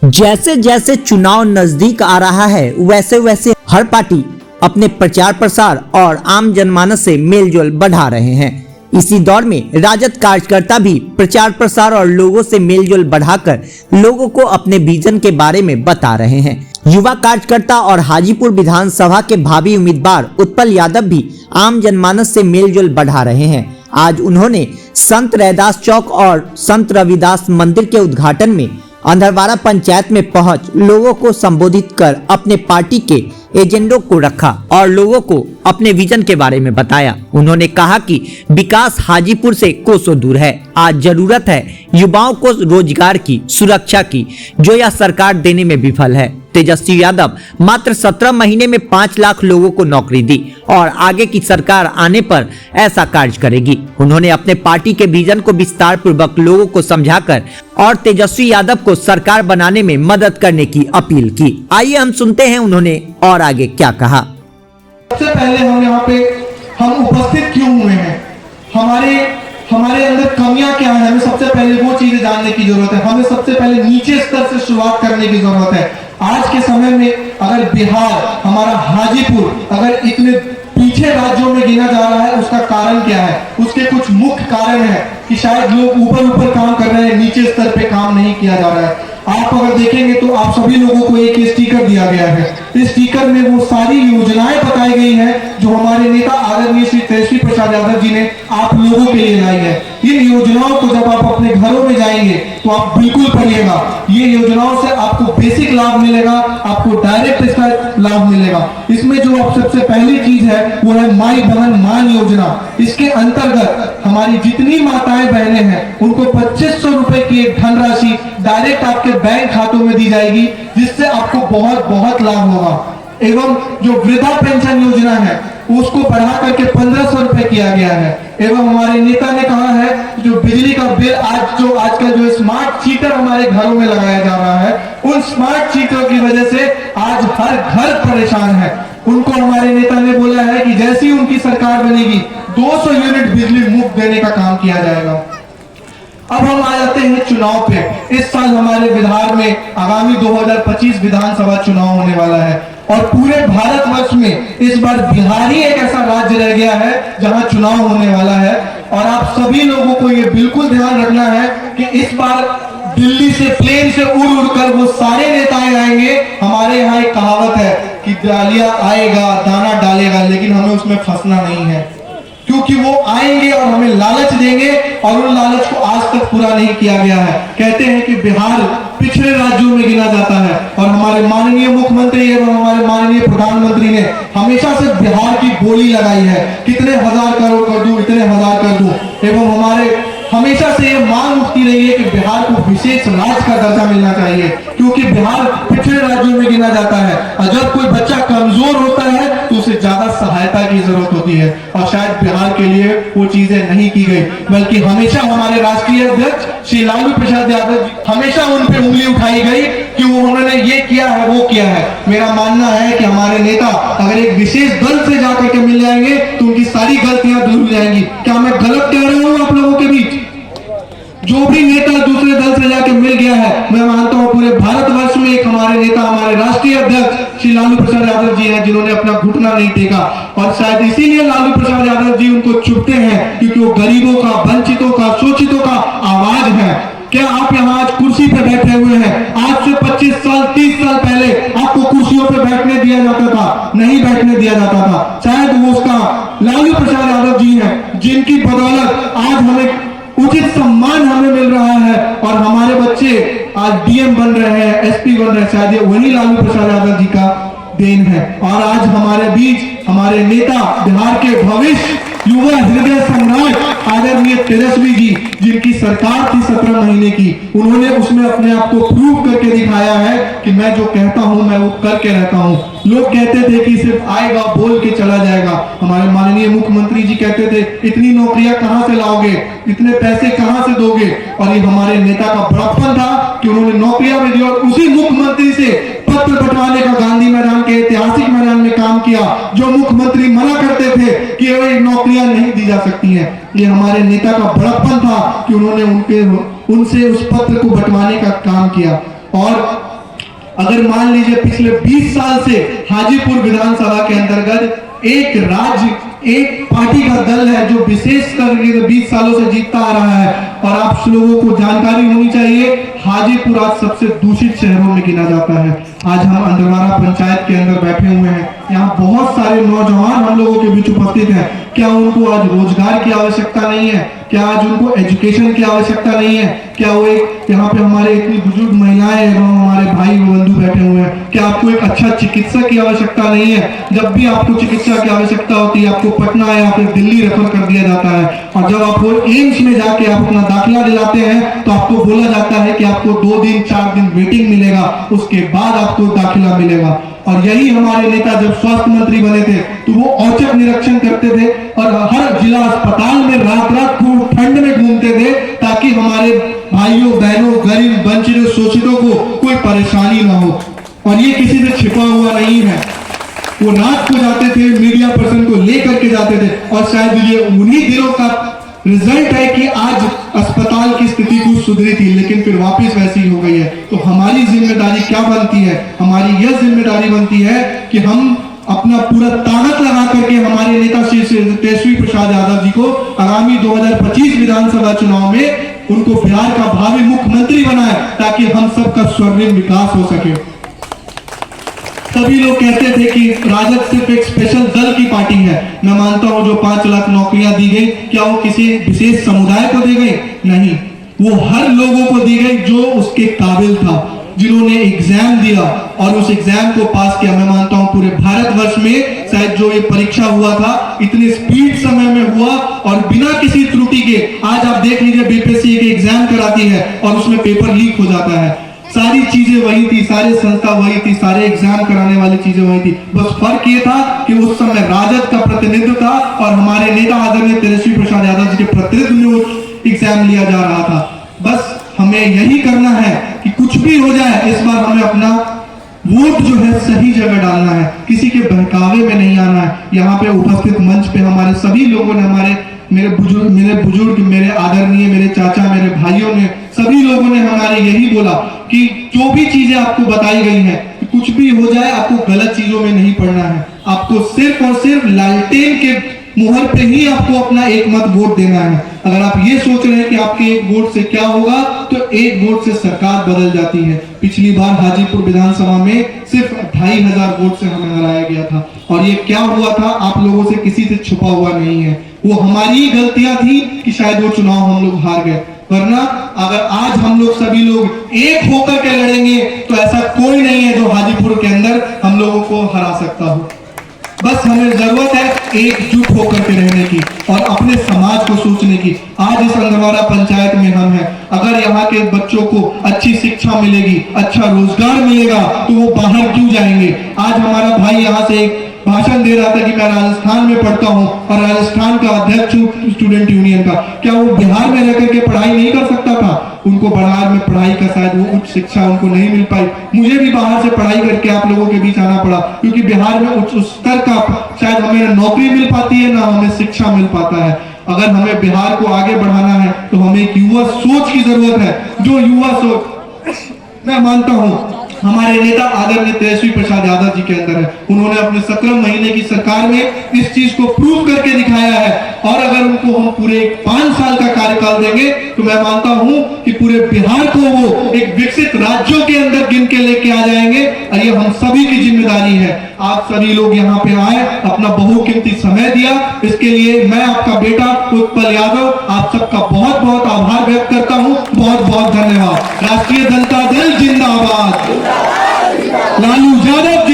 जैसे जैसे चुनाव नजदीक आ रहा है वैसे वैसे हर पार्टी अपने प्रचार प्रसार और आम जनमानस से मेलजोल बढ़ा रहे हैं। इसी दौर में राजद कार्यकर्ता भी प्रचार प्रसार और लोगों से मेलजोल बढ़ाकर लोगों को अपने विजन के बारे में बता रहे हैं। युवा कार्यकर्ता और हाजीपुर विधानसभा के भावी उम्मीदवार उत्पल यादव भी आम जनमानस से मेलजोल बढ़ा रहे हैं। आज उन्होंने संत रैदास चौक और संत रविदास मंदिर के उद्घाटन में अंधरवाड़ा पंचायत में पहुंच लोगों को संबोधित कर अपने पार्टी के एजेंडों को रखा और लोगों को अपने विजन के बारे में बताया। उन्होंने कहा कि विकास हाजीपुर से कोसों दूर है। आज जरूरत है युवाओं को रोजगार की, सुरक्षा की, जो यह सरकार देने में विफल है। तेजस्वी यादव मात्र 17 महीने में 5 लाख लोगों को नौकरी दी और आगे की सरकार आने पर ऐसा कार्य करेगी। उन्होंने अपने पार्टी के विजन को विस्तार पूर्वक लोगों को समझाकर और तेजस्वी यादव को सरकार बनाने में मदद करने की अपील की। आइए हम सुनते हैं उन्होंने और आगे क्या कहा। सबसे पहले हम उपस्थित क्यों हुए हैं, हमारे अंदर कमियां क्या है, हमें सबसे पहले वो चीजें जानने की जरूरत है। हमें सबसे पहले नीचे स्तर से शुरुआत करने की जरूरत है। आज के समय में अगर बिहार, हमारा हाजीपुर अगर इतने पीछे राज्यों में गिना जा रहा है, उसका कारण क्या है? उसके कुछ मुख्य कारण है कि शायद लोग ऊपर काम कर रहे हैं, नीचे स्तर पे काम नहीं किया जा रहा है। आप अगर देखेंगे तो आप सभी लोगों को एक स्टिकर दिया गया है। इस स्टिकर में वो सारी योजनाएं बताई गई हैं जो हमारे नेता आदरणीय श्री तेजस्वी प्रसाद यादव जी ने आप लोगों के लिए लाई है। इन योजनाओं को जब आप अपने घरों में जाएंगे तो आप बिल्कुल पढ़िएगा। ये योजनाओं से आपको बेसिक लाभ मिलेगा, आपको डायरेक्ट इसका लाभ मिलेगा। इसमें जो आप सबसे पहली चीज है वो है माई बहन मान योजना। इसके अंतर्गत हमारी जितनी माताएं बहनें हैं उनको 2500 रुपए की एक धनराशि डायरेक्ट आपके बैंक खातों में दी जाएगी, जिससे आपको बहुत लाभ होगा। एवं जो वृद्धा पेंशन योजना है उसको बढ़ा करके 1500 रुपए किया गया है। एवं हमारे नेता ने कहा है जो बिजली का बिल आजकल जो स्मार्ट मीटर हमारे घरों में लगाया जा रहा है, उन स्मार्ट मीटरों की वजह से आज हर घर परेशान है। उनको हमारे नेता ने बोला है कि जैसी ही उनकी सरकार बनेगी 200 यूनिट बिजली मुफ्त देने का काम किया जाएगा। अब हम आ जाते हैं चुनाव पे। इस साल हमारे बिहार में आगामी 2025 विधानसभा चुनाव होने वाला है और पूरे भारतवर्ष में इस बार बिहार ही एक ऐसा राज्य रह गया है जहां चुनाव होने वाला है। और आप सभी लोगों को ये बिल्कुल ध्यान रखना है कि इस बार दिल्ली से प्लेन से उड़ कर वो सारे नेताएं आएंगे। हमारे यहाँ एक कहावत है कि डालिया आएगा दाना डालेगा, लेकिन हमें उसमें फंसना नहीं है, क्योंकि वो आएंगे और हमें लालच देंगे और उन लालच को आज तक पूरा नहीं किया गया है। कहते हैं कि बिहार पिछड़े राज्यों में गिना जाता है और हमारे माननीय मुख्यमंत्री एवं हमारे माननीय प्रधानमंत्री ने हमेशा से बिहार की बोली लगाई है, कितने हजार करोड़ कर दूं, इतने हजार कर दूं। एवं हमारे हमेशा से ये मांग उठती रही है कि बिहार को विशेष राज्य का दर्जा मिलना चाहिए, क्योंकि बिहार पिछड़े राज्यों में गिना जाता है और जब कोई बच्चा कमजोर होता है तो उसे ज्यादा सहायता की जरूरत होती है और शायद बिहार के लिए वो चीजें नहीं की गई, बल्कि हमेशा हमारे राष्ट्रीय अध्यक्ष श्री लालू प्रसाद यादव हमेशा उन पे उंगली उठाई गई कि उन्होंने ये किया है, वो किया है। मेरा मानना है कि हमारे नेता अगर एक विशेष दल से जाकर के मिल जाएंगे तो उनकी सारी गलतियां दूर हो जाएंगी। क्या मैं गलत कह रहा हूं आप लोगों के बीच? जो भी नेता दूसरे दल से जाके मिल गया है, मैं मानता हूं पूरे भारतवर्ष में एक हमारे नेता, हमारे राष्ट्रीय अध्यक्ष श्री लालू प्रसाद यादव जी हैं, जिन्होंने अपना घुटना नहीं टेका। और शायद इसीलिए लालू प्रसाद यादव जी उनको चुपते हैं, क्योंकि वो गरीबों का, वंचितों का, शोषितों का आवाज है। क्या आप यहाँ आज कुर्सी पे बैठे हुए हैं? आज से 25 साल 30 साल पहले आपको कुर्सियों पे बैठने दिया जाता था? नहीं बैठने दिया जाता था। शायद वो उसका लालू प्रसाद यादव जी हैं, जिनकी बदौलत आज हमें उचित सम्मान हमें मिल रहा है और हमारे बच्चे आज डीएम बन रहे हैं, एसपी बन रहे हैं। शायद ये वही लालू प्रसाद यादव जी का देन है। और आज हमारे बीच हमारे नेता, बिहार के भविष्य युवा हृदय सम्राट आदरणीय तेजस्वी जी, जिनकी सरकार थी 17 महीने की, उन्होंने उसमें अपने आप को प्रूव करके दिखाया है कि मैं जो कहता हूं मैं वो करके रहता हूं। लोग कहते थे कि सिर्फ आएगा बोल के चला जाएगा। हमारे माननीय मुख्यमंत्री जी कहते थे इतनी नौकरियां कहां से लाओगे, इतने पैसे कहां से दोगे? और ये हमारे नेता का बड़प्पन था कि उन्होंने नौकरियां भी दी और उसी मुख्यमंत्री से पत्र बंटवाने का गांधी मैदान के ऐतिहासिक मैदान में काम किया, जो मुख्यमंत्री मना करते थे कि ये नौकरियां नहीं दी जा सकती हैं। ये हमारे नेता का बड़प्पन था कि उनसे उस पत्र को बंटवाने का काम किया। और अगर मान लीजिए पिछले 20 साल से हाजीपुर विधानसभा के अंतर्गत एक पार्टी का दल है जो विशेष करके 20 सालों से जीतता आ रहा है, और आप लोगों को जानकारी होनी चाहिए हाजीपुर आज सबसे दूषित शहरों में गिना जाता है। आज हम अंदरवारा पंचायत के अंदर बैठे हुए हैं, यहाँ बहुत सारे नौजवान हम लोगों के बीच उपस्थित हैं। क्या उनको आज रोजगार की आवश्यकता नहीं है? क्या आज उनको एजुकेशन की आवश्यकता नहीं है? क्या वो एक यहाँ पे हमारे इतनी बुजुर्ग महिलाएं एवं हमारे भाई बंधु बैठे हुए हैं, क्या आपको एक अच्छा चिकित्सक की आवश्यकता नहीं है? जब भी आपको चिकित्सा की आवश्यकता होती है आपको पटना या फिर दिल्ली रेफर कर दिया जाता है, और जब आपको एम्स में जाके आप अपना दाखिला दिलाते हैं तो आपको बोला जाता है कि आपको 2 दिन 4 दिन वेटिंग मिलेगा, उसके बाद आपको दाखिला मिलेगा। और यही हमारे नेता जब स्वास्थ्य मंत्री बने थे तो वो औचक निरीक्षण करते थे और हर जिला अस्पताल में रात रात को ठंड में घूमते थे ताकि हमारे भाइयों बहनों गरीब वंचितों शोषितों को कोई परेशानी ना हो। और ये किसी से छिपा हुआ नहीं है, वो रात को जाते थे, मीडिया पर्सन को लेकर के जाते थे, और शायद ये उन्हीं दिनों का रिजल्ट है कि आज अस्पताल की स्थिति कुछ सुधरी थी लेकिन फिर वापस वैसी हो गई है। तो हमारी जिम्मेदारी क्या बनती है? हमारी यह जिम्मेदारी बनती है कि हम अपना पूरा ताकत लगा करके हमारे नेता श्री तेजस्वी प्रसाद यादव जी को आगामी 2025 विधानसभा चुनाव में उनको बिहार का भावी मुख्यमंत्री बनाए ताकि हम सबका स्वर्णिम विकास हो सके। सभी लोग कहते थे कि राजद सिर्फ एक स्पेशल दल की पार्टी है। मैं मानता हूं जो 5 लाख नौकरियां दी गई, क्या वो किसी विशेष समुदाय को दी गई? नहीं, वो हर लोगों को दी गई जो उसके काबिल था, जिन्होंने एग्जाम दिया और उस एग्जाम को पास किया। मैं मानता हूं पूरे भारतवर्ष में शायद जो ये परीक्षा हुआ था इतने स्पीड समय में हुआ और बिना किसी त्रुटि के। आज आप देख लीजिए बीपीएससी के एग्जाम कराती है और उसमें पेपर लीक हो जाता है। सारी चीजें वही थी, सारे संस्था वही थी, सारे एग्जाम कराने वाली चीजें वही थी, बस फर्क ये था कि उस समय राजद का प्रतिनिधित्व था और हमारे नेता आदरणीय तेजस्वी प्रसाद यादव जी के प्रतिनिधित्व में वो एग्जाम लिया जा रहा था। बस हमें यही करना है कि कुछ भी हो जाए इस बार हमें अपना वोट जो है सही जगह डालना है, किसी के बहकावे में नहीं आना है। यहाँ पे उपस्थित मंच पे हमारे सभी लोगों ने, मेरे बुजुर्ग, मेरे आदरणीय, मेरे चाचा, मेरे भाइयों ने, सभी लोगों ने हमारे यही बोला कि जो भी चीजें आपको बताई गई हैं, कुछ भी हो जाए आपको गलत चीजों में नहीं पड़ना है। आपको सिर्फ और सिर्फ लालटेन के मुहर पे ही आपको अपना एक मत वोट देना है। अगर आप ये सोच रहे हैं कि आपके एक वोट से क्या होगा, तो एक वोट से सरकार बदल जाती है। पिछली बार हाजीपुर विधानसभा में सिर्फ 2500 वोट से हमें हराया गया था, और ये क्या हुआ था आप लोगों से किसी से छुपा हुआ नहीं है। वो हमारी ही गलतियां थी कि शायद वो चुनाव हम लोग हार गए, वरना अगर आज हम लोग सभी लोग एक होकर के लड़ेंगे तो ऐसा कोई नहीं है जो हाजीपुर के अंदर हम लोगों को हरा सकता हो। बस हमें जरूरत है एकजुट होकर के रहने की और अपने समाज को सोचने की। आज इस अंदरवारा पंचायत में हम हैं, अगर यहाँ के बच्चों को अच्छी शिक्षा मिलेगी, अच्छा रोजगार मिलेगा तो वो बाहर क्यों जाएंगे? आज हमारा भाई यहाँ से एक भाषण दे रहा था कि मैं राजस्थान में पढ़ता हूँ और राजस्थान का अध्यक्ष हूँ स्टूडेंट यूनियन का। क्या वो बिहार में रहकर के पढ़ाई नहीं कर सकता था? उनको बिहार में पढ़ाई का शायद वो उच्च शिक्षा उनको नहीं मिल पाई। मुझे भी बाहर से पढ़ाई करके आप लोगों के बीच आना पड़ा, क्योंकि बिहार में उच्च स्तर का शायद हमें नौकरी मिल पाती है ना हमें शिक्षा मिल पाता है। अगर हमें बिहार को आगे बढ़ाना है तो हमें एक युवा सोच की जरूरत है। जो युवा सोच मैं मानता हूँ हमारे नेता आदरणीय तेजस्वी प्रसाद यादव जी के अंदर है। उन्होंने अपने 17 महीने की सरकार में इस चीज को प्रूव करके दिखाया है, और अगर उनको हम पूरे 5 साल का कार्यकाल देंगे तो मैं मानता हूं कि पूरे बिहार को वो एक विकसित राज्यों के अंदर गिन के लेके आ जाएंगे, और ये हम सभी की जिम्मेदारी है। आप सभी लोग यहाँ पे आए, अपना बहुकीमती समय दिया, इसके लिए मैं आपका बेटा उत्पल यादव आप सबका बहुत बहुत आभार व्यक्त करता हूँ। बहुत बहुत धन्यवाद। राष्ट्रीय जनता दल जिंदाबाद, लालू यादव